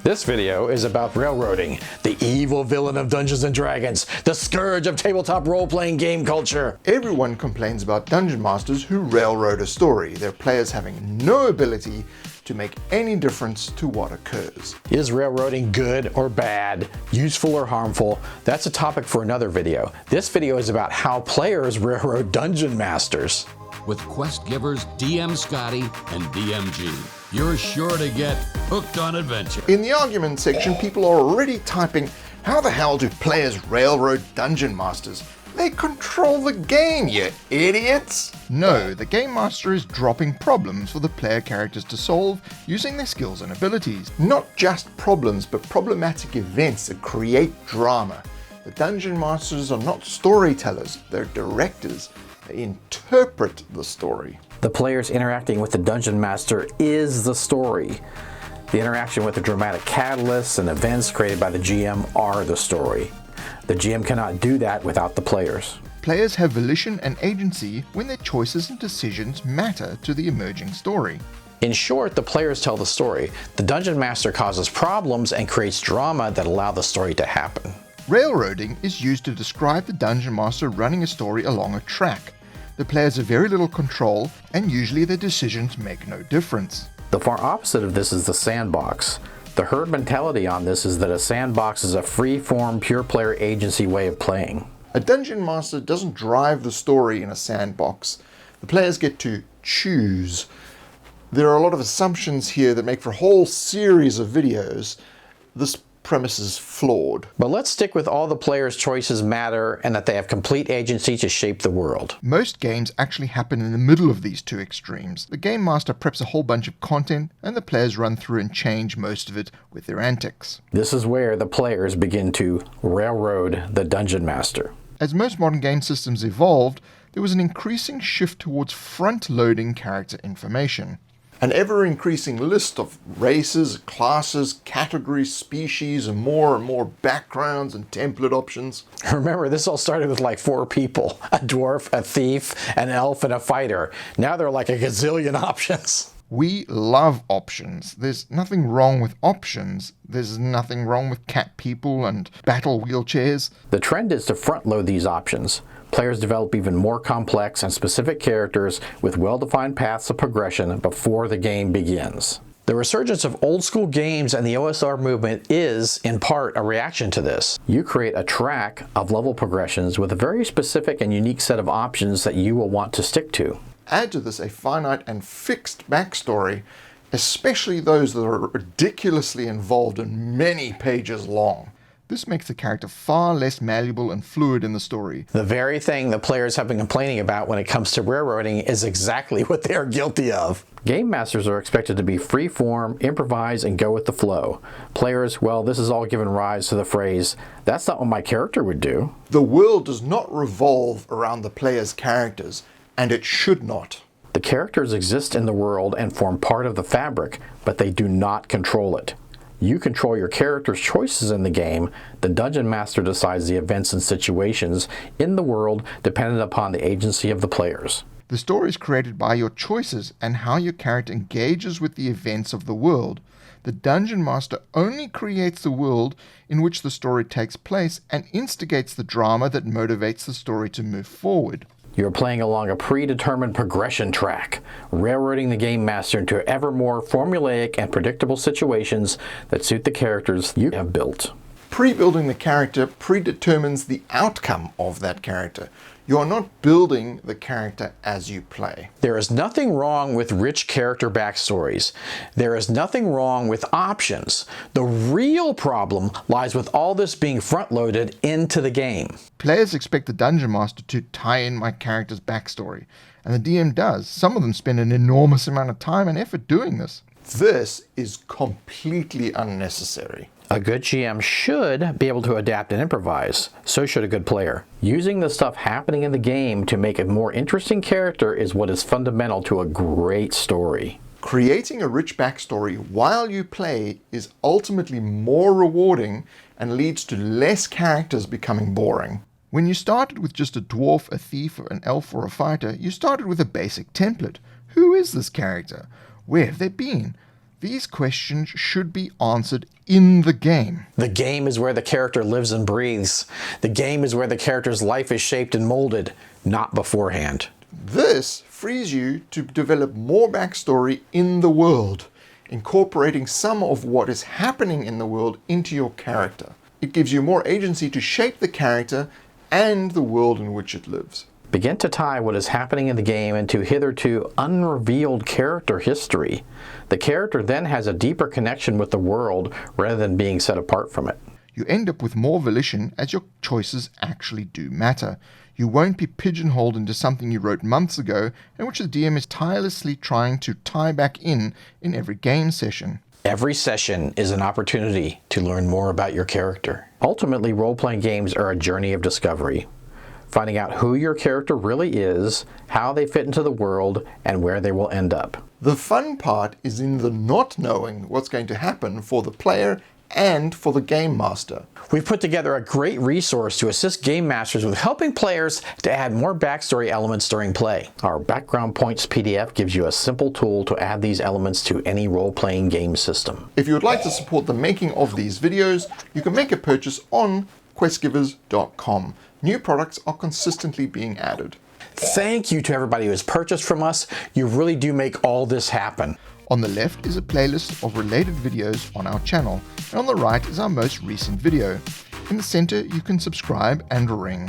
This video is about railroading, the evil villain of Dungeons & Dragons, the scourge of tabletop role-playing game culture. Everyone complains about dungeon masters who railroad a story, their players having no ability to make any difference to what occurs. Is railroading good or bad, useful or harmful? That's a topic for another video. This video is about how players railroad dungeon masters. With quest givers DM Scotty and DMG, you're sure to get hooked on adventure. In the argument section, people are already typing, how the hell do players railroad dungeon masters? They control the game, you idiots! No, the game master is dropping problems for the player characters to solve using their skills and abilities. Not just problems, but problematic events that create drama. The dungeon masters are not storytellers, they're directors. They interpret the story. The players interacting with the dungeon master is the story. The interaction with the dramatic catalysts and events created by the GM are the story. The GM cannot do that without the players. Players have volition and agency when their choices and decisions matter to the emerging story. In short, the players tell the story. The dungeon master causes problems and creates drama that allow the story to happen. Railroading is used to describe the dungeon master running a story along a track. The players have very little control, and usually their decisions make no difference. The far opposite of this is the sandbox. The herd mentality on this is that a sandbox is a free-form, pure player agency way of playing. A dungeon master doesn't drive the story in a sandbox. The players get to choose. There are a lot of assumptions here that make for a whole series of videos. This premise is flawed. But let's stick with all the players' choices matter and that they have complete agency to shape the world. Most games actually happen in the middle of these two extremes. The game master preps a whole bunch of content and the players run through and change most of it with their antics. This is where the players begin to railroad the dungeon master. As most modern game systems evolved, there was an increasing shift towards front-loading character information. An ever-increasing list of races, classes, categories, species, and more backgrounds and template options. Remember, this all started with like 4 people. A dwarf, a thief, an elf, and a fighter. Now there are like a gazillion options. We love options. There's nothing wrong with options. There's nothing wrong with cat people and battle wheelchairs. The trend is to front-load these options. Players develop even more complex and specific characters with well-defined paths of progression before the game begins. The resurgence of old-school games and the OSR movement is, in part, a reaction to this. You create a track of level progressions with a very specific and unique set of options that you will want to stick to. Add to this a finite and fixed backstory, especially those that are ridiculously involved and many pages long. This makes the character far less malleable and fluid in the story. The very thing the players have been complaining about when it comes to railroading is exactly what they are guilty of. Game masters are expected to be free-form, improvise, and go with the flow. Players, well, this has all given rise to the phrase, "That's not what my character would do." The world does not revolve around the player's characters, and it should not. The characters exist in the world and form part of the fabric, but they do not control it. You control your character's choices in the game. The dungeon master decides the events and situations in the world dependent upon the agency of the players. The story is created by your choices and how your character engages with the events of the world. The dungeon master only creates the world in which the story takes place and instigates the drama that motivates the story to move forward. You're playing along a predetermined progression track, railroading the game master into ever more formulaic and predictable situations that suit the characters you have built. Pre-building the character predetermines the outcome of that character. You are not building the character as you play. There is nothing wrong with rich character backstories. There is nothing wrong with options. The real problem lies with all this being front-loaded into the game. Players expect the dungeon master to tie in my character's backstory, and the DM does. Some of them spend an enormous amount of time and effort doing this. This is completely unnecessary. A good GM should be able to adapt and improvise. So should a good player. Using the stuff happening in the game to make a more interesting character is what is fundamental to a great story. Creating a rich backstory while you play is ultimately more rewarding and leads to less characters becoming boring. When you started with just a dwarf, a thief, an elf, or a fighter, you started with a basic template. Who is this character? Where have they been? These questions should be answered in the game. The game is where the character lives and breathes. The game is where the character's life is shaped and molded, not beforehand. This frees you to develop more backstory in the world, incorporating some of what is happening in the world into your character. It gives you more agency to shape the character and the world in which it lives. Begin to tie what is happening in the game into hitherto unrevealed character history. The character then has a deeper connection with the world rather than being set apart from it. You end up with more volition as your choices actually do matter. You won't be pigeonholed into something you wrote months ago and which the DM is tirelessly trying to tie back in every game session. Every session is an opportunity to learn more about your character. Ultimately, role-playing games are a journey of discovery. Finding out who your character really is, how they fit into the world, and where they will end up. The fun part is in the not knowing what's going to happen for the player and for the game master. We've put together a great resource to assist game masters with helping players to add more backstory elements during play. Our Background Points PDF gives you a simple tool to add these elements to any role-playing game system. If you would like to support the making of these videos, you can make a purchase on questgivers.com. New products are consistently being added. Thank you to everybody who has purchased from us. You really do make all this happen. On the left is a playlist of related videos on our channel, and on the right is our most recent video. In the center, you can subscribe and ring.